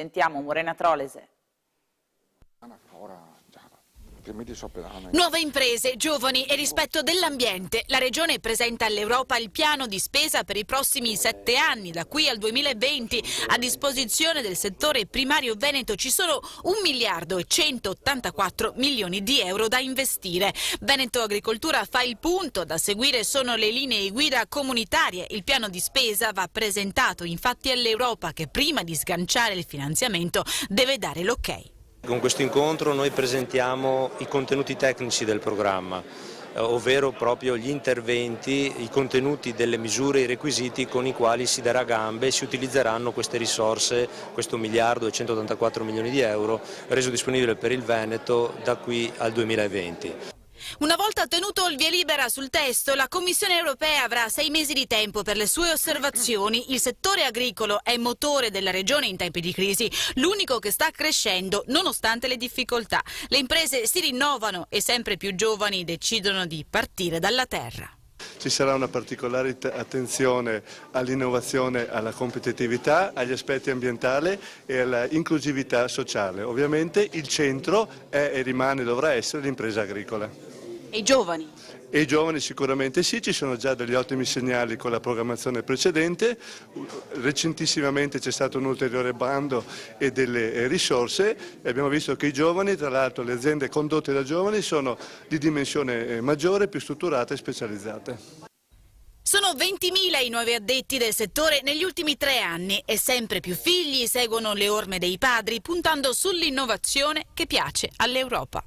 Sentiamo Morena Trolese. Nuove imprese, giovani e rispetto dell'ambiente. La Regione presenta all'Europa il piano di spesa per i prossimi 7 anni, da qui al 2020. A disposizione del settore primario veneto ci sono 1 miliardo e 184 milioni di euro da investire. Veneto Agricoltura fa il punto, da seguire sono le linee guida comunitarie. Il piano di spesa va presentato infatti all'Europa, che prima di sganciare il finanziamento deve dare l'ok. Con questo incontro noi presentiamo i contenuti tecnici del programma, ovvero proprio gli interventi, i contenuti delle misure e i requisiti con i quali si darà gambe e si utilizzeranno queste risorse, questo 1 miliardo e 184 milioni di euro reso disponibile per il Veneto da qui al 2020. Una volta ottenuto il via libera sul testo, la Commissione europea avrà 6 mesi di tempo per le sue osservazioni. Il settore agricolo è motore della regione in tempi di crisi, l'unico che sta crescendo nonostante le difficoltà. Le imprese si rinnovano e sempre più giovani decidono di partire dalla terra. Ci sarà una particolare attenzione all'innovazione, alla competitività, agli aspetti ambientali e all'inclusività sociale. Ovviamente il centro è e rimane, dovrà essere l'impresa agricola. E i giovani? E i giovani sicuramente sì, ci sono già degli ottimi segnali con la programmazione precedente. Recentissimamente c'è stato un ulteriore bando e delle risorse e abbiamo visto che i giovani, tra l'altro le aziende condotte da giovani, sono di dimensione maggiore, più strutturate e specializzate. Sono 20.000 i nuovi addetti del settore negli ultimi 3 anni e sempre più figli seguono le orme dei padri, puntando sull'innovazione che piace all'Europa.